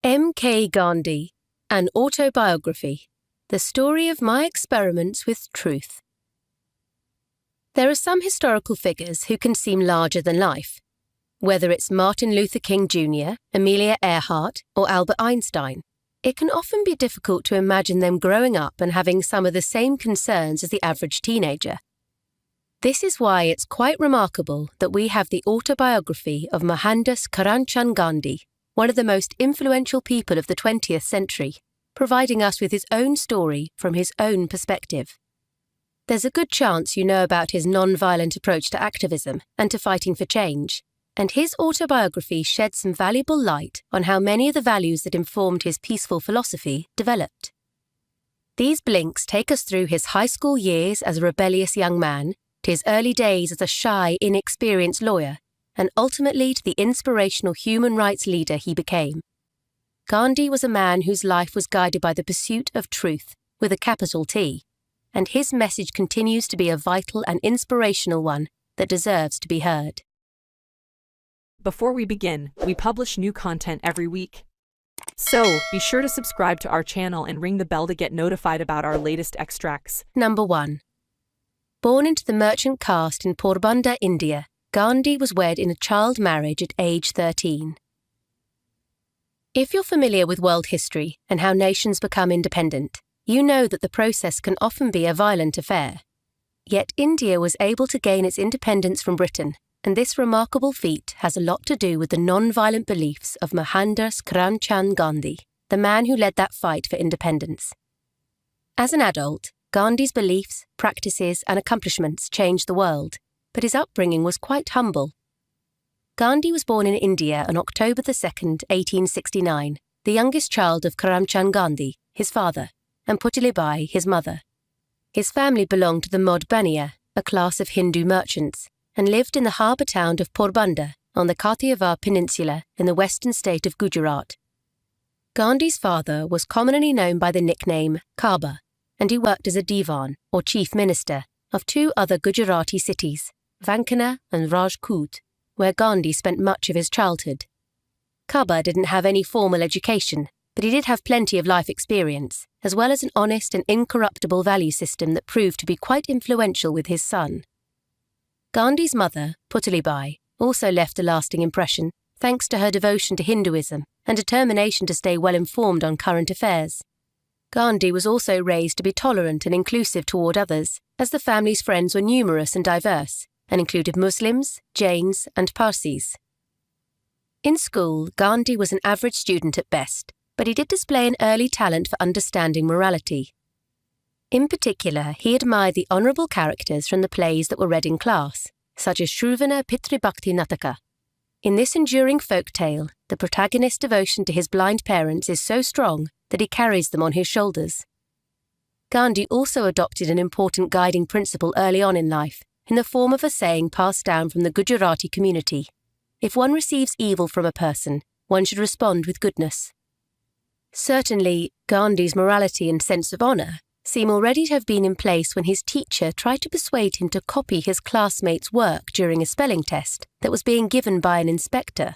M.K. Gandhi, An Autobiography, The Story of My Experiments with Truth. There are some historical figures who can seem larger than life. Whether it's Martin Luther King Jr., Amelia Earhart, or Albert Einstein, it can often be difficult to imagine them growing up and having some of the same concerns as the average teenager. This is why it's quite remarkable that we have the autobiography of Mohandas Karamchand Gandhi, one of the most influential people of the 20th century, providing us with his own story from his own perspective. There's a good chance you know about his non-violent approach to activism and to fighting for change, and his autobiography sheds some valuable light on how many of the values that informed his peaceful philosophy developed. These blinks take us through his high school years as a rebellious young man, to his early days as a shy, inexperienced lawyer, and ultimately to the inspirational human rights leader he became. Gandhi was a man whose life was guided by the pursuit of truth, with a capital T, and his message continues to be a vital and inspirational one that deserves to be heard. Before we begin, we publish new content every week. So, be sure to subscribe to our channel and ring the bell to get notified about our latest extracts. Number 1. Born into the merchant caste in Porbandar, India, Gandhi was wed in a child marriage at age 13. If you're familiar with world history and how nations become independent, you know that the process can often be a violent affair. Yet India was able to gain its independence from Britain, and this remarkable feat has a lot to do with the non-violent beliefs of Mohandas Karamchand Gandhi, the man who led that fight for independence. As an adult, Gandhi's beliefs, practices, and accomplishments changed the world, but his upbringing was quite humble. Gandhi was born in India on October 2, 1869, the youngest child of Karamchand Gandhi, his father, and Putalibai, his mother. His family belonged to the Mohabaniya, a class of Hindu merchants, and lived in the harbour town of Porbandar on the Kathiawar Peninsula in the western state of Gujarat. Gandhi's father was commonly known by the nickname Kaba, and he worked as a divan, or chief minister, of two other Gujarati cities, Vankana and Rajkot, where Gandhi spent much of his childhood. Kaba didn't have any formal education, but he did have plenty of life experience, as well as an honest and incorruptible value system that proved to be quite influential with his son. Gandhi's mother, Putalibai, also left a lasting impression, thanks to her devotion to Hinduism and determination to stay well informed on current affairs. Gandhi was also raised to be tolerant and inclusive toward others, as the family's friends were numerous and diverse, and included Muslims, Jains, and Parsis. In school, Gandhi was an average student at best, but he did display an early talent for understanding morality. In particular, he admired the honourable characters from the plays that were read in class, such as Shruvana Pitribhakti Nataka. In this enduring folk tale, the protagonist's devotion to his blind parents is so strong that he carries them on his shoulders. Gandhi also adopted an important guiding principle early on in life, in the form of a saying passed down from the Gujarati community: if one receives evil from a person, one should respond with goodness. Certainly, Gandhi's morality and sense of honour seem already to have been in place when his teacher tried to persuade him to copy his classmates' work during a spelling test that was being given by an inspector.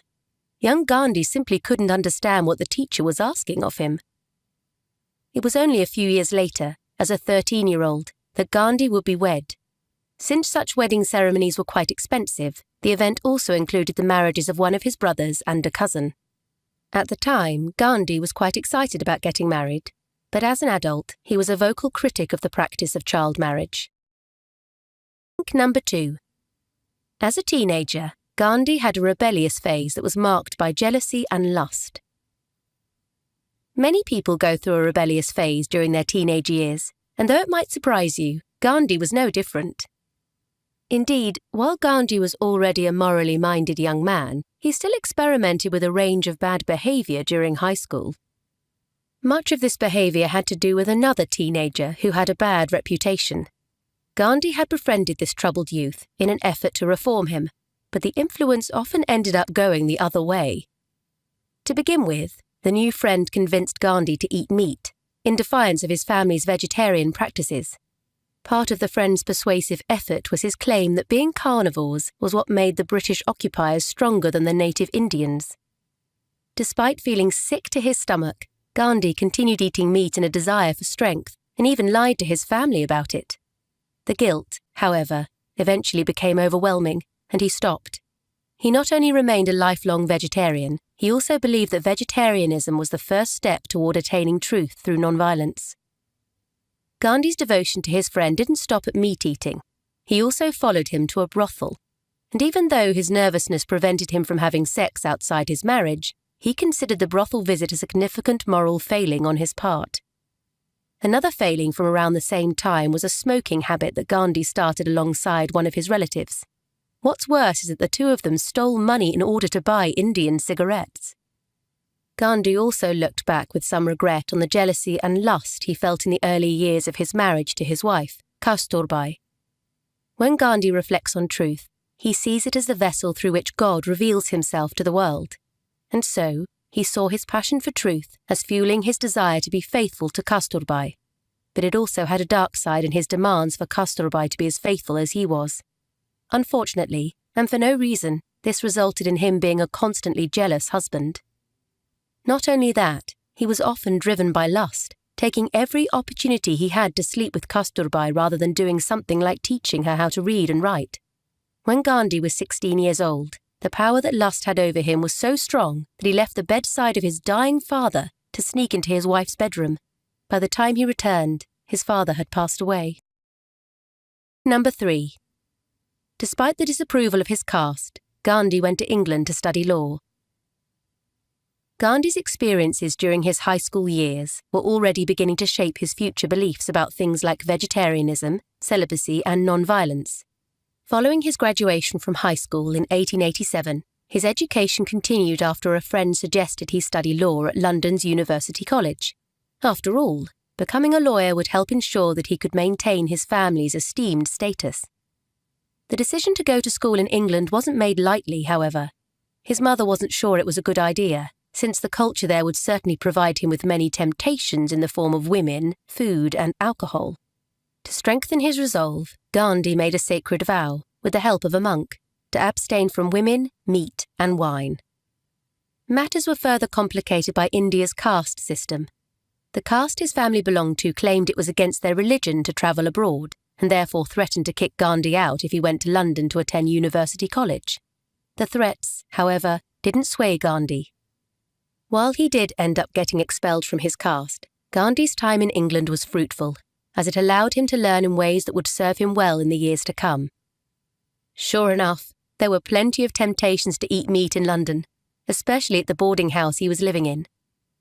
Young Gandhi simply couldn't understand what the teacher was asking of him. It was only a few years later, as a 13-year-old, that Gandhi would be wed. Since such wedding ceremonies were quite expensive, the event also included the marriages of one of his brothers and a cousin. At the time, Gandhi was quite excited about getting married, but as an adult, he was a vocal critic of the practice of child marriage. Number 2. As a teenager, Gandhi had a rebellious phase that was marked by jealousy and lust. Many people go through a rebellious phase during their teenage years, and though it might surprise you, Gandhi was no different. Indeed, while Gandhi was already a morally minded young man, he still experimented with a range of bad behaviour during high school. Much of this behaviour had to do with another teenager who had a bad reputation. Gandhi had befriended this troubled youth in an effort to reform him, but the influence often ended up going the other way. To begin with, the new friend convinced Gandhi to eat meat, in defiance of his family's vegetarian practices. Part of the friend's persuasive effort was his claim that being carnivores was what made the British occupiers stronger than the native Indians. Despite feeling sick to his stomach, Gandhi continued eating meat in a desire for strength and even lied to his family about it. The guilt, however, eventually became overwhelming, and he stopped. He not only remained a lifelong vegetarian, he also believed that vegetarianism was the first step toward attaining truth through nonviolence. Gandhi's devotion to his friend didn't stop at meat eating. He also followed him to a brothel, and even though his nervousness prevented him from having sex outside his marriage, he considered the brothel visit a significant moral failing on his part. Another failing from around the same time was a smoking habit that Gandhi started alongside one of his relatives. What's worse is that the two of them stole money in order to buy Indian cigarettes. Gandhi also looked back with some regret on the jealousy and lust he felt in the early years of his marriage to his wife, Kasturbai. When Gandhi reflects on truth, he sees it as the vessel through which God reveals himself to the world. And so, he saw his passion for truth as fueling his desire to be faithful to Kasturbai. But it also had a dark side in his demands for Kasturbai to be as faithful as he was. Unfortunately, and for no reason, this resulted in him being a constantly jealous husband. Not only that, he was often driven by lust, taking every opportunity he had to sleep with Kasturbai rather than doing something like teaching her how to read and write. When Gandhi was 16 years old, the power that lust had over him was so strong that he left the bedside of his dying father to sneak into his wife's bedroom. By the time he returned, his father had passed away. Number 3. Despite the disapproval of his caste, Gandhi went to England to study law. Gandhi's experiences during his high school years were already beginning to shape his future beliefs about things like vegetarianism, celibacy, and nonviolence. Following his graduation from high school in 1887, his education continued after a friend suggested he study law at London's University College. After all, becoming a lawyer would help ensure that he could maintain his family's esteemed status. The decision to go to school in England wasn't made lightly, however. His mother wasn't sure it was a good idea, since the culture there would certainly provide him with many temptations in the form of women, food, and alcohol. To strengthen his resolve, Gandhi made a sacred vow, with the help of a monk, to abstain from women, meat, and wine. Matters were further complicated by India's caste system. The caste his family belonged to claimed it was against their religion to travel abroad, and therefore threatened to kick Gandhi out if he went to London to attend University College. The threats, however, didn't sway Gandhi. While he did end up getting expelled from his caste, Gandhi's time in England was fruitful, as it allowed him to learn in ways that would serve him well in the years to come. Sure enough, there were plenty of temptations to eat meat in London, especially at the boarding house he was living in.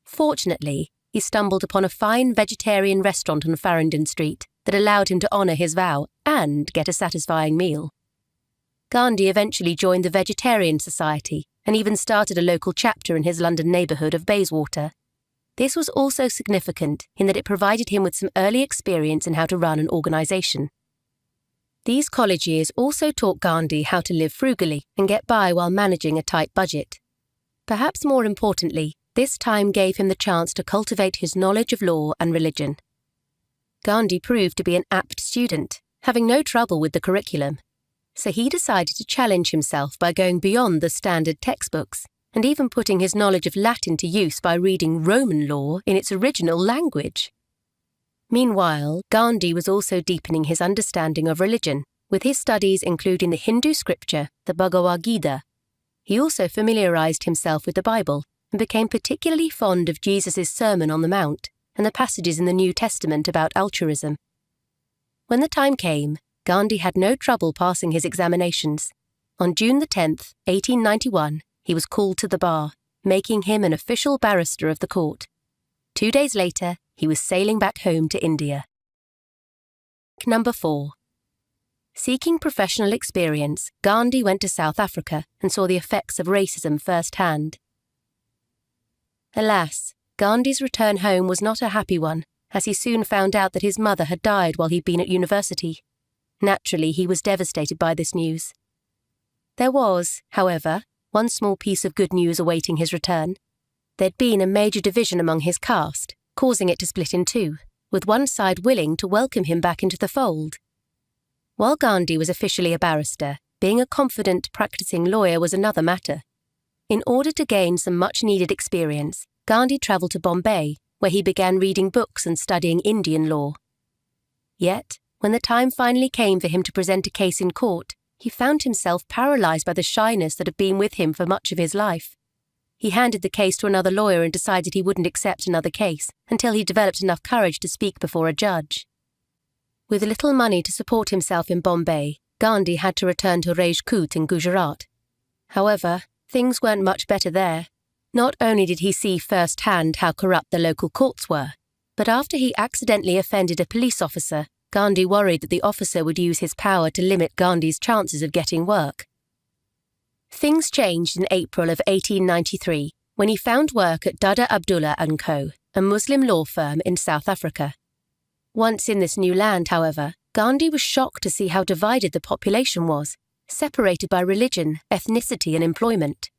Fortunately, he stumbled upon a fine vegetarian restaurant on Farringdon Street that allowed him to honour his vow and get a satisfying meal. Gandhi eventually joined the Vegetarian Society and even started a local chapter in his London neighbourhood of Bayswater. This was also significant in that it provided him with some early experience in how to run an organisation. These college years also taught Gandhi how to live frugally and get by while managing a tight budget. Perhaps more importantly, this time gave him the chance to cultivate his knowledge of law and religion. Gandhi proved to be an apt student, having no trouble with the curriculum. So he decided to challenge himself by going beyond the standard textbooks and even putting his knowledge of Latin to use by reading Roman law in its original language. Meanwhile, Gandhi was also deepening his understanding of religion, with his studies including the Hindu scripture, the Bhagavad Gita. He also familiarized himself with the Bible and became particularly fond of Jesus' Sermon on the Mount and the passages in the New Testament about altruism. When the time came, Gandhi had no trouble passing his examinations. On June 10th, 1891, he was called to the bar, making him an official barrister of the court. 2 days later, he was sailing back home to India. Number 4. Seeking professional experience, Gandhi went to South Africa and saw the effects of racism firsthand. Alas, Gandhi's return home was not a happy one, as he soon found out that his mother had died while he'd been at university. Naturally, he was devastated by this news. There was, however, one small piece of good news awaiting his return. There'd been a major division among his caste, causing it to split in two, with one side willing to welcome him back into the fold. While Gandhi was officially a barrister, being a confident, practicing lawyer was another matter. In order to gain some much-needed experience, Gandhi travelled to Bombay, where he began reading books and studying Indian law. Yet, when the time finally came for him to present a case in court, he found himself paralysed by the shyness that had been with him for much of his life. He handed the case to another lawyer and decided he wouldn't accept another case until he developed enough courage to speak before a judge. With little money to support himself in Bombay, Gandhi had to return to Rajkot in Gujarat. However, things weren't much better there. Not only did he see firsthand how corrupt the local courts were, but after he accidentally offended a police officer, Gandhi worried that the officer would use his power to limit Gandhi's chances of getting work. Things changed in April of 1893 when he found work at Dada Abdullah & Co., a Muslim law firm in South Africa. Once in this new land, however, Gandhi was shocked to see how divided the population was, separated by religion, ethnicity and employment.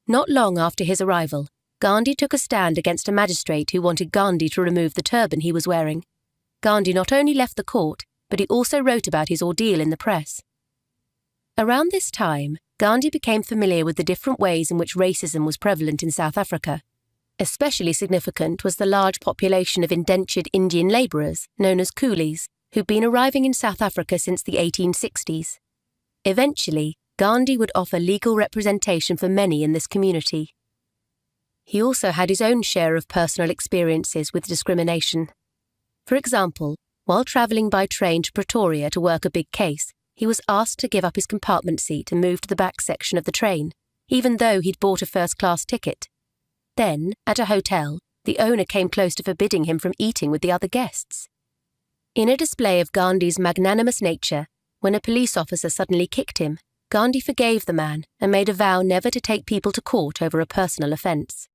Not long after his arrival, Gandhi took a stand against a magistrate who wanted Gandhi to remove the turban he was wearing. Gandhi not only left the court, but he also wrote about his ordeal in the press. Around this time, Gandhi became familiar with the different ways in which racism was prevalent in South Africa. Especially significant was the large population of indentured Indian labourers, known as coolies, who'd been arriving in South Africa since the 1860s. Eventually, Gandhi would offer legal representation for many in this community. He also had his own share of personal experiences with discrimination. For example, while travelling by train to Pretoria to work a big case, he was asked to give up his compartment seat and move to the back section of the train, even though he'd bought a first-class ticket. Then, at a hotel, the owner came close to forbidding him from eating with the other guests. In a display of Gandhi's magnanimous nature, when a police officer suddenly kicked him, Gandhi forgave the man and made a vow never to take people to court over a personal offence.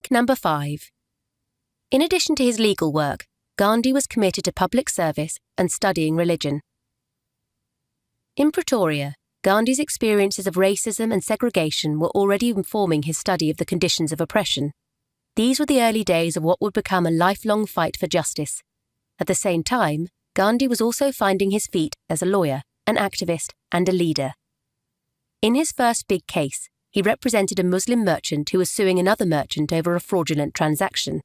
Number 5. In addition to his legal work, Gandhi was committed to public service and studying religion. In Pretoria, Gandhi's experiences of racism and segregation were already informing his study of the conditions of oppression. These were the early days of what would become a lifelong fight for justice. At the same time, Gandhi was also finding his feet as a lawyer, an activist, and a leader. In his first big case, he represented a Muslim merchant who was suing another merchant over a fraudulent transaction.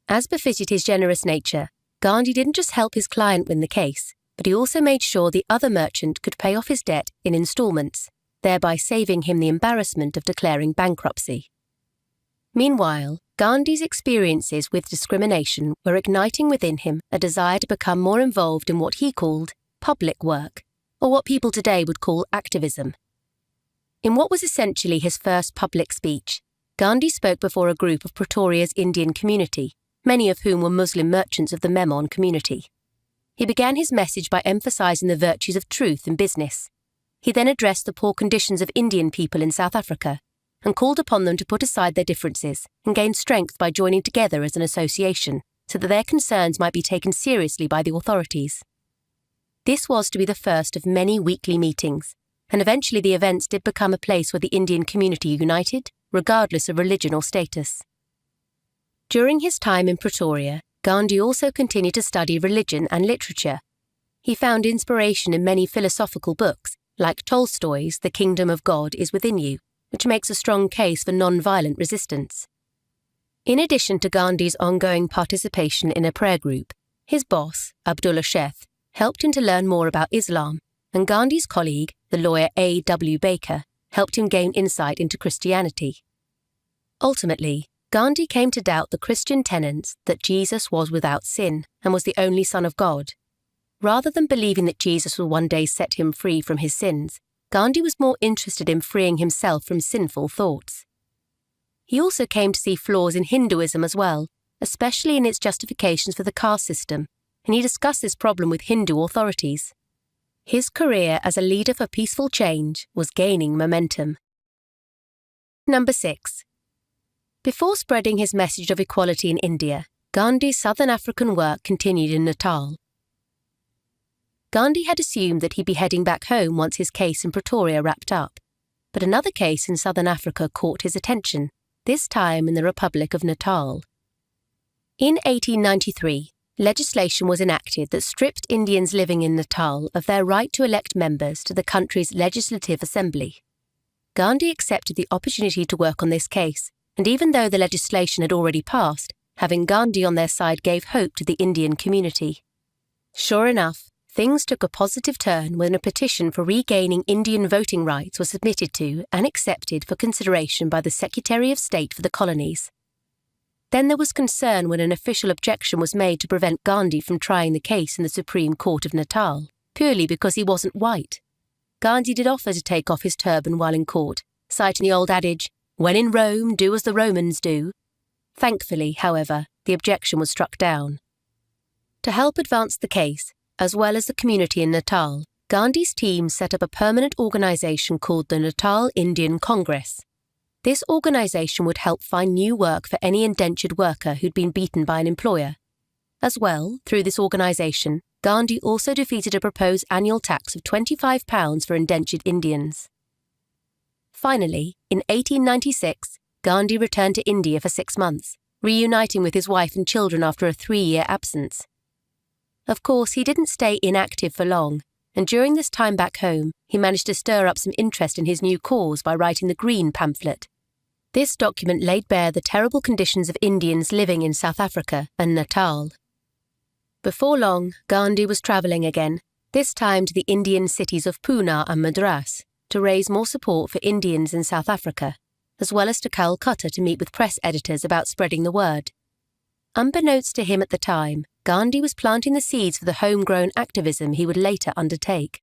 As befitted his generous nature, Gandhi didn't just help his client win the case, but he also made sure the other merchant could pay off his debt in instalments, thereby saving him the embarrassment of declaring bankruptcy. Meanwhile, Gandhi's experiences with discrimination were igniting within him a desire to become more involved in what he called public work, or what people today would call activism. In what was essentially his first public speech, Gandhi spoke before a group of Pretoria's Indian community, many of whom were Muslim merchants of the Memon community. He began his message by emphasising the virtues of truth in business. He then addressed the poor conditions of Indian people in South Africa and called upon them to put aside their differences and gain strength by joining together as an association so that their concerns might be taken seriously by the authorities. This was to be the first of many weekly meetings, and eventually the events did become a place where the Indian community united, regardless of religion or status. During his time in Pretoria, Gandhi also continued to study religion and literature. He found inspiration in many philosophical books, like Tolstoy's The Kingdom of God is Within You, which makes a strong case for nonviolent resistance. In addition to Gandhi's ongoing participation in a prayer group, his boss, Abdullah Sheikh, helped him to learn more about Islam, and Gandhi's colleague, the lawyer A. W. Baker, helped him gain insight into Christianity. Ultimately, Gandhi came to doubt the Christian tenets that Jesus was without sin and was the only Son of God. Rather than believing that Jesus would one day set him free from his sins, Gandhi was more interested in freeing himself from sinful thoughts. He also came to see flaws in Hinduism as well, especially in its justifications for the caste system, and he discussed this problem with Hindu authorities. His career as a leader for peaceful change was gaining momentum. Number 6. Before spreading his message of equality in India, Gandhi's Southern African work continued in Natal. Gandhi had assumed that he'd be heading back home once his case in Pretoria wrapped up, but another case in Southern Africa caught his attention, this time in the Republic of Natal. In 1893, legislation was enacted that stripped Indians living in Natal of their right to elect members to the country's legislative assembly. Gandhi accepted the opportunity to work on this case, and even though the legislation had already passed, having Gandhi on their side gave hope to the Indian community. Sure enough, things took a positive turn when a petition for regaining Indian voting rights was submitted to and accepted for consideration by the Secretary of State for the colonies. Then there was concern when an official objection was made to prevent Gandhi from trying the case in the Supreme Court of Natal, purely because he wasn't white. Gandhi did offer to take off his turban while in court, citing the old adage, "When in Rome, do as the Romans do." Thankfully, however, the objection was struck down. To help advance the case, as well as the community in Natal, Gandhi's team set up a permanent organisation called the Natal Indian Congress. This organisation would help find new work for any indentured worker who'd been beaten by an employer. As well, through this organisation, Gandhi also defeated a proposed annual tax of £25 for indentured Indians. Finally, in 1896, Gandhi returned to India for 6 months, reuniting with his wife and children after a 3-year absence. Of course, he didn't stay inactive for long, and during this time back home, he managed to stir up some interest in his new cause by writing the Green pamphlet. This document laid bare the terrible conditions of Indians living in South Africa and Natal. Before long, Gandhi was travelling again, this time to the Indian cities of Pune and Madras, to raise more support for Indians in South Africa, as well as to Calcutta to meet with press editors about spreading the word. Unbeknownst to him at the time, Gandhi was planting the seeds for the homegrown activism he would later undertake.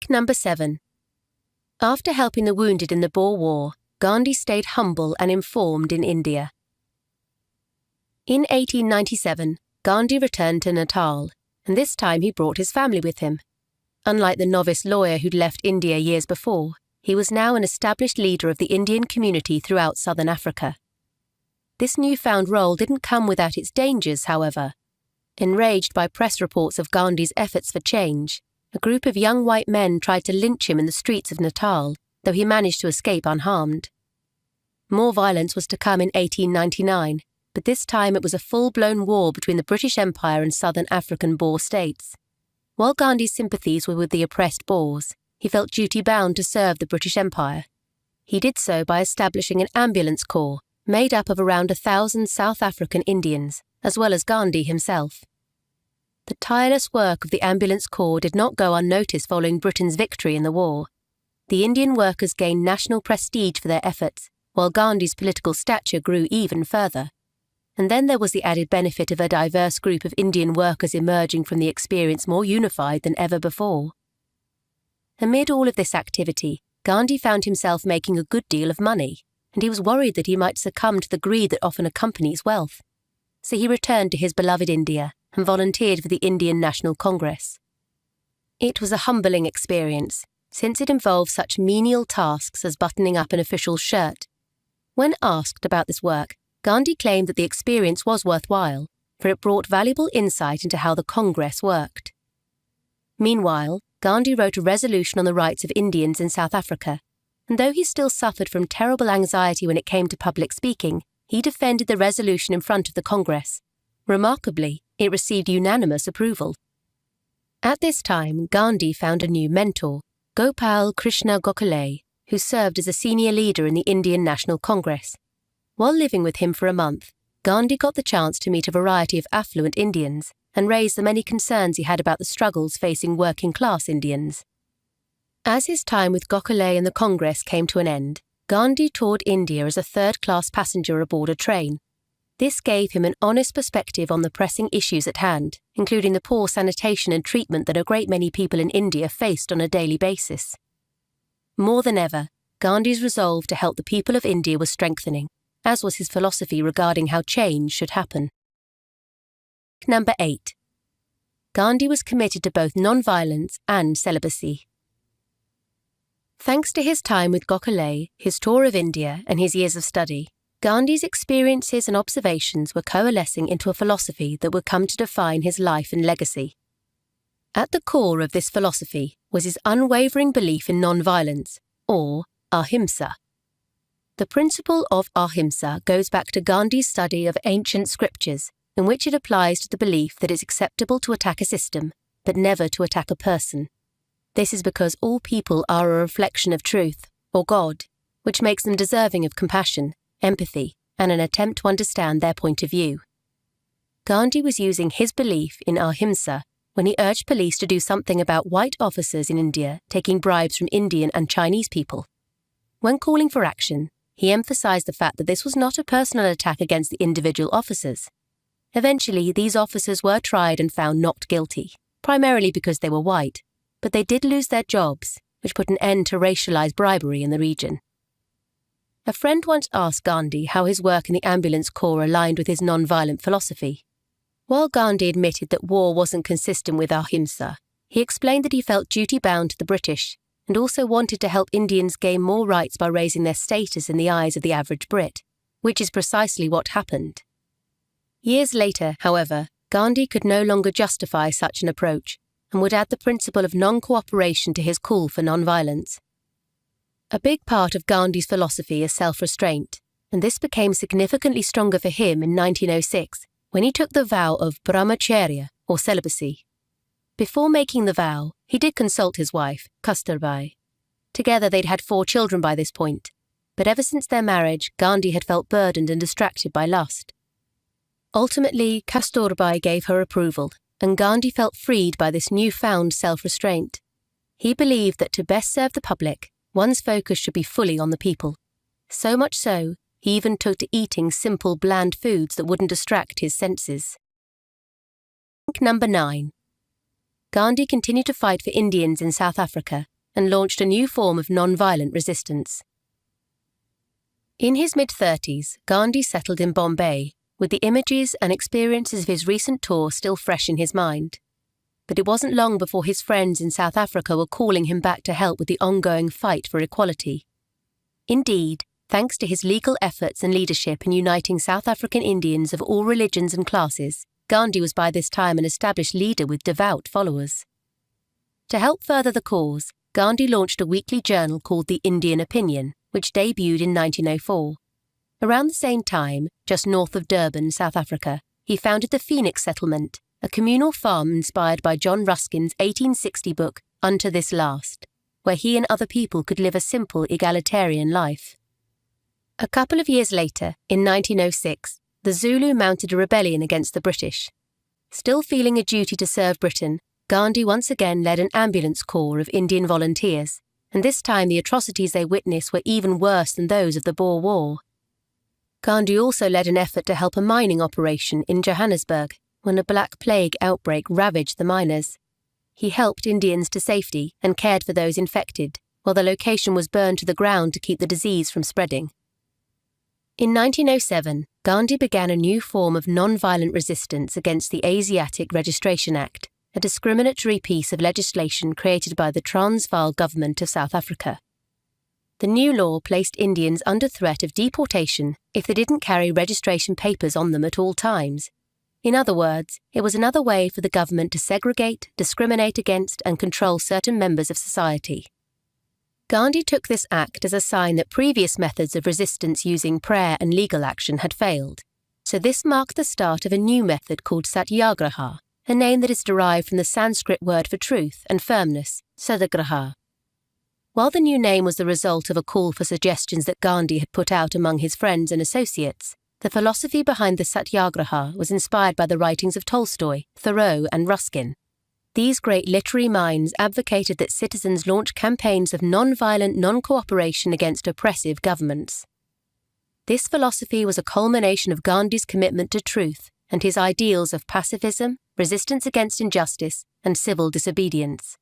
Number 7. After helping the wounded in the Boer War, Gandhi stayed humble and informed in India. In 1897, Gandhi returned to Natal, and this time he brought his family with him. Unlike the novice lawyer who'd left India years before, he was now an established leader of the Indian community throughout southern Africa. This newfound role didn't come without its dangers, however. Enraged by press reports of Gandhi's efforts for change, a group of young white men tried to lynch him in the streets of Natal, though he managed to escape unharmed. More violence was to come in 1899, but this time it was a full-blown war between the British Empire and southern African Boer states. While Gandhi's sympathies were with the oppressed Boers, he felt duty-bound to serve the British Empire. He did so by establishing an ambulance corps made up of around 1,000 South African Indians, as well as Gandhi himself. The tireless work of the ambulance corps did not go unnoticed following Britain's victory in the war. The Indian workers gained national prestige for their efforts, while Gandhi's political stature grew even further. And then there was the added benefit of a diverse group of Indian workers emerging from the experience more unified than ever before. Amid all of this activity, Gandhi found himself making a good deal of money, and he was worried that he might succumb to the greed that often accompanies wealth. So he returned to his beloved India and volunteered for the Indian National Congress. It was a humbling experience, since it involved such menial tasks as buttoning up an official's shirt. When asked about this work, Gandhi claimed that the experience was worthwhile, for it brought valuable insight into how the Congress worked. Meanwhile, Gandhi wrote a resolution on the rights of Indians in South Africa, and though he still suffered from terrible anxiety when it came to public speaking, he defended the resolution in front of the Congress. Remarkably, it received unanimous approval. At this time, Gandhi found a new mentor, Gopal Krishna Gokhale, who served as a senior leader in the Indian National Congress. While living with him for a month, Gandhi got the chance to meet a variety of affluent Indians and raise the many concerns he had about the struggles facing working-class Indians. As his time with Gokhale and the Congress came to an end, Gandhi toured India as a third-class passenger aboard a train. This gave him an honest perspective on the pressing issues at hand, including the poor sanitation and treatment that a great many people in India faced on a daily basis. More than ever, Gandhi's resolve to help the people of India was strengthening, as was his philosophy regarding how change should happen. Number 8. Gandhi was committed to both nonviolence and celibacy. Thanks to his time with Gokhale, his tour of India, and his years of study, Gandhi's experiences and observations were coalescing into a philosophy that would come to define his life and legacy. At the core of this philosophy was his unwavering belief in nonviolence, or ahimsa. The principle of ahimsa goes back to Gandhi's study of ancient scriptures, in which it applies to the belief that it's acceptable to attack a system, but never to attack a person. This is because all people are a reflection of truth, or God, which makes them deserving of compassion, empathy, and an attempt to understand their point of view. Gandhi was using his belief in ahimsa when he urged police to do something about white officers in India taking bribes from Indian and Chinese people. When calling for action, he emphasized the fact that this was not a personal attack against the individual officers. Eventually, these officers were tried and found not guilty, primarily because they were white, but they did lose their jobs, which put an end to racialized bribery in the region. A friend once asked Gandhi how his work in the ambulance corps aligned with his non-violent philosophy. While Gandhi admitted that war wasn't consistent with ahimsa, he explained that he felt duty-bound to the British and also wanted to help Indians gain more rights by raising their status in the eyes of the average Brit, which is precisely what happened. Years later, however, Gandhi could no longer justify such an approach and would add the principle of non-cooperation to his call for non-violence. A big part of Gandhi's philosophy is self-restraint, and this became significantly stronger for him in 1906 when he took the vow of brahmacharya, or celibacy. Before making the vow, he did consult his wife, Kasturbai. Together they'd had 4 children by this point, but ever since their marriage, Gandhi had felt burdened and distracted by lust. Ultimately, Kasturbai gave her approval, and Gandhi felt freed by this newfound self-restraint. He believed that to best serve the public, one's focus should be fully on the people. So much so, he even took to eating simple, bland foods that wouldn't distract his senses. Number 9. Gandhi continued to fight for Indians in South Africa and launched a new form of non-violent resistance. In his mid-30s, Gandhi settled in Bombay, with the images and experiences of his recent tour still fresh in his mind. But it wasn't long before his friends in South Africa were calling him back to help with the ongoing fight for equality. Indeed, thanks to his legal efforts and leadership in uniting South African Indians of all religions and classes, Gandhi was by this time an established leader with devout followers. To help further the cause, Gandhi launched a weekly journal called The Indian Opinion, which debuted in 1904. Around the same time, just north of Durban, South Africa, he founded the Phoenix Settlement, a communal farm inspired by John Ruskin's 1860 book Unto This Last, where he and other people could live a simple egalitarian life. A couple of years later, in 1906, the Zulu mounted a rebellion against the British. Still feeling a duty to serve Britain, Gandhi once again led an ambulance corps of Indian volunteers, and this time the atrocities they witnessed were even worse than those of the Boer War. Gandhi also led an effort to help a mining operation in Johannesburg when a Black Plague outbreak ravaged the miners. He helped Indians to safety and cared for those infected, while the location was burned to the ground to keep the disease from spreading. In 1907, Gandhi began a new form of non-violent resistance against the Asiatic Registration Act, a discriminatory piece of legislation created by the Transvaal government of South Africa. The new law placed Indians under threat of deportation if they didn't carry registration papers on them at all times. In other words, it was another way for the government to segregate, discriminate against, and control certain members of society. Gandhi took this act as a sign that previous methods of resistance using prayer and legal action had failed, so this marked the start of a new method called satyagraha, a name that is derived from the Sanskrit word for truth and firmness, satyagraha. While the new name was the result of a call for suggestions that Gandhi had put out among his friends and associates, the philosophy behind the satyagraha was inspired by the writings of Tolstoy, Thoreau, and Ruskin. These great literary minds advocated that citizens launch campaigns of non-violent non-cooperation against oppressive governments. This philosophy was a culmination of Gandhi's commitment to truth and his ideals of pacifism, resistance against injustice, and civil disobedience.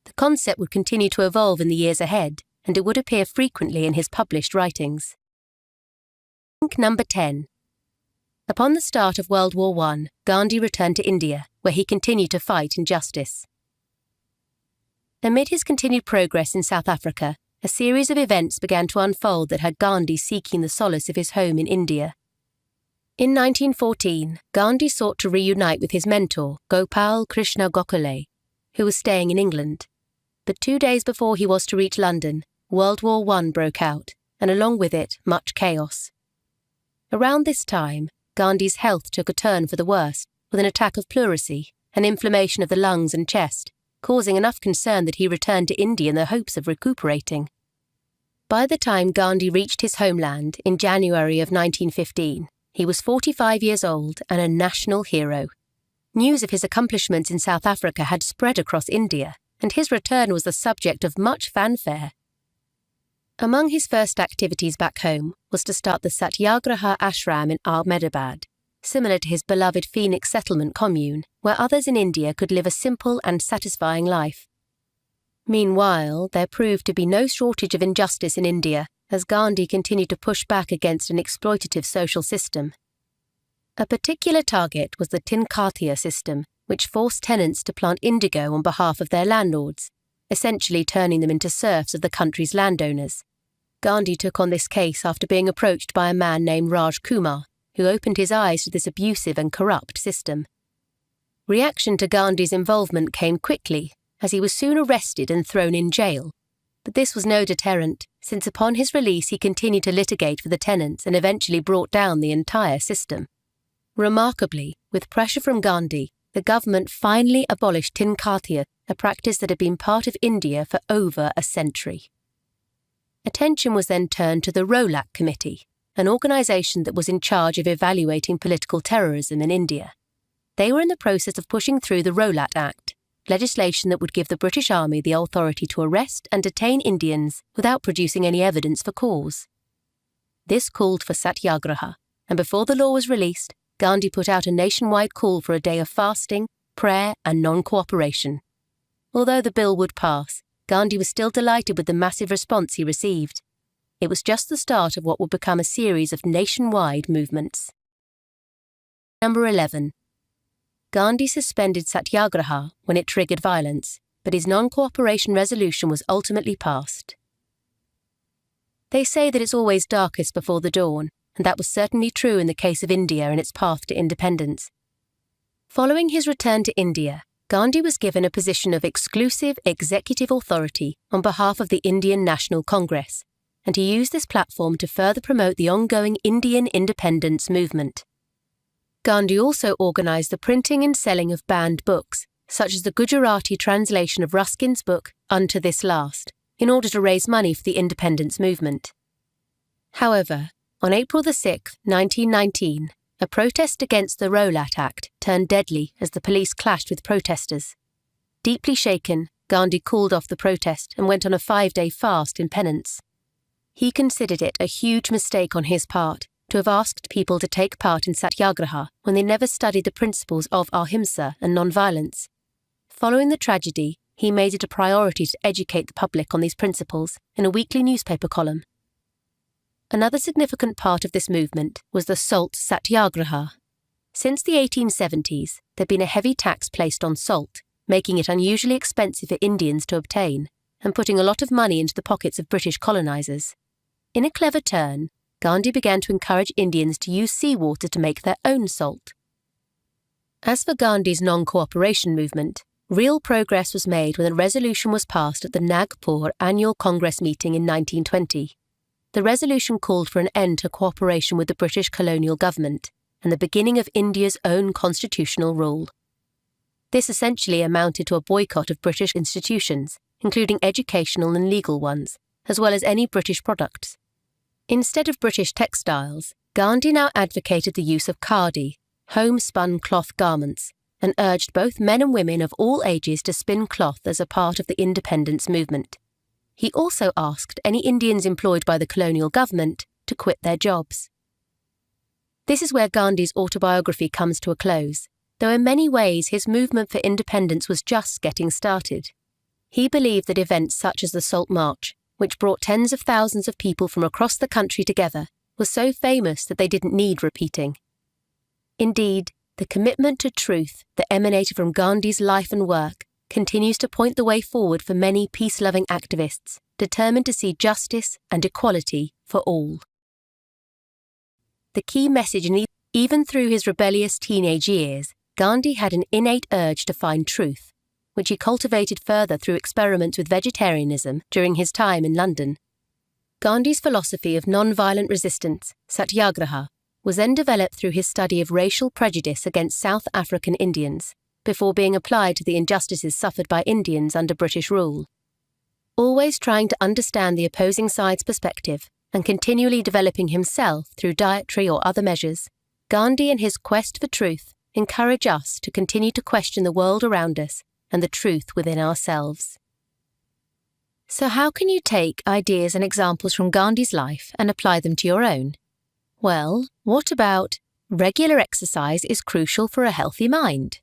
The concept would continue to evolve in the years ahead, and it would appear frequently in his published writings. Number 10. Upon the start of World War I, Gandhi returned to India, where he continued to fight injustice. Amid his continued progress in South Africa, a series of events began to unfold that had Gandhi seeking the solace of his home in India. In 1914, Gandhi sought to reunite with his mentor, Gopal Krishna Gokhale, who was staying in England. But 2 days before he was to reach London, World War I broke out, and along with it, much chaos. Around this time, Gandhi's health took a turn for the worse, with an attack of pleurisy, an inflammation of the lungs and chest, causing enough concern that he returned to India in the hopes of recuperating. By the time Gandhi reached his homeland in January of 1915, he was 45 years old and a national hero. News of his accomplishments in South Africa had spread across India, and his return was the subject of much fanfare. Among his first activities back home was to start the Satyagraha ashram in Ahmedabad, similar to his beloved Phoenix settlement commune, where others in India could live a simple and satisfying life. Meanwhile, there proved to be no shortage of injustice in India as Gandhi continued to push back against an exploitative social system. A particular target was the tinkatia system, which forced tenants to plant indigo on behalf of their landlords, essentially turning them into serfs of the country's landowners. Gandhi took on this case after being approached by a man named Raj Kumar, who opened his eyes to this abusive and corrupt system. Reaction to Gandhi's involvement came quickly, as he was soon arrested and thrown in jail. But this was no deterrent, since upon his release he continued to litigate for the tenants and eventually brought down the entire system. Remarkably, with pressure from Gandhi, the government finally abolished tinkatia, a practice that had been part of India for over a century. Attention was then turned to the Rolak Committee, an organisation that was in charge of evaluating political terrorism in India. They were in the process of pushing through the Rolak Act, legislation that would give the British Army the authority to arrest and detain Indians without producing any evidence for cause. This called for satyagraha, and before the law was released, Gandhi put out a nationwide call for a day of fasting, prayer and non-cooperation. Although the bill would pass, Gandhi was still delighted with the massive response he received. It was just the start of what would become a series of nationwide movements. Number 11. Gandhi suspended satyagraha when it triggered violence, but his non-cooperation resolution was ultimately passed. They say that it's always darkest before the dawn, and that was certainly true in the case of India and its path to independence. Following his return to India, Gandhi was given a position of exclusive executive authority on behalf of the Indian National Congress, and he used this platform to further promote the ongoing Indian independence movement. Gandhi also organised the printing and selling of banned books, such as the Gujarati translation of Ruskin's book Unto This Last, in order to raise money for the independence movement. However, on April 6, 1919, a protest against the Rolak Act turned deadly as the police clashed with protesters. Deeply shaken, Gandhi called off the protest and went on a 5-day fast in penance. He considered it a huge mistake on his part to have asked people to take part in satyagraha when they never studied the principles of ahimsa and nonviolence. Following the tragedy, he made it a priority to educate the public on these principles in a weekly newspaper column. Another significant part of this movement was the salt satyagraha. Since the 1870s, there had been a heavy tax placed on salt, making it unusually expensive for Indians to obtain, and putting a lot of money into the pockets of British colonisers. In a clever turn, Gandhi began to encourage Indians to use seawater to make their own salt. As for Gandhi's non-cooperation movement, real progress was made when a resolution was passed at the Nagpur Annual Congress meeting in 1920. The resolution called for an end to cooperation with the British colonial government and the beginning of India's own constitutional rule. This essentially amounted to a boycott of British institutions, including educational and legal ones, as well as any British products. Instead of British textiles, Gandhi now advocated the use of khadi, homespun cloth garments, and urged both men and women of all ages to spin cloth as a part of the independence movement. He also asked any Indians employed by the colonial government to quit their jobs. This is where Gandhi's autobiography comes to a close, though in many ways his movement for independence was just getting started. He believed that events such as the Salt March, which brought tens of thousands of people from across the country together, was so famous that they didn't need repeating. Indeed, the commitment to truth that emanated from Gandhi's life and work continues to point the way forward for many peace-loving activists determined to see justice and equality for all. The key message even through his rebellious teenage years, Gandhi had an innate urge to find truth, which he cultivated further through experiments with vegetarianism during his time in London. Gandhi's philosophy of non-violent resistance, satyagraha, was then developed through his study of racial prejudice against South African Indians, before being applied to the injustices suffered by Indians under British rule. always trying to understand the opposing side's perspective and continually developing himself through dietary or other measures, Gandhi and his quest for truth encourage us to continue to question the world around us and the truth within ourselves. So how can you take ideas and examples from Gandhi's life and apply them to your own? Well, what about regular exercise is crucial for a healthy mind?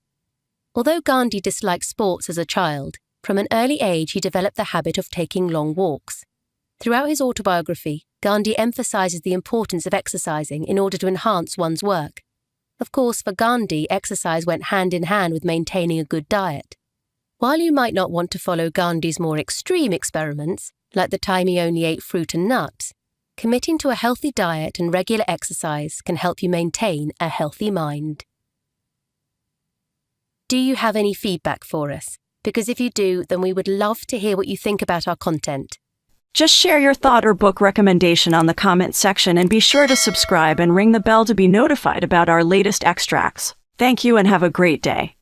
Although Gandhi disliked sports as a child, from an early age he developed the habit of taking long walks. Throughout his autobiography, Gandhi emphasizes the importance of exercising in order to enhance one's work. Of course, for Gandhi, exercise went hand in hand with maintaining a good diet. While you might not want to follow Gandhi's more extreme experiments, like the time he only ate fruit and nuts, committing to a healthy diet and regular exercise can help you maintain a healthy mind. Do you have any feedback for us? Because if you do, then we would love to hear what you think about our content. Just share your thought or book recommendation on the comment section and be sure to subscribe and ring the bell to be notified about our latest extracts. Thank you and have a great day.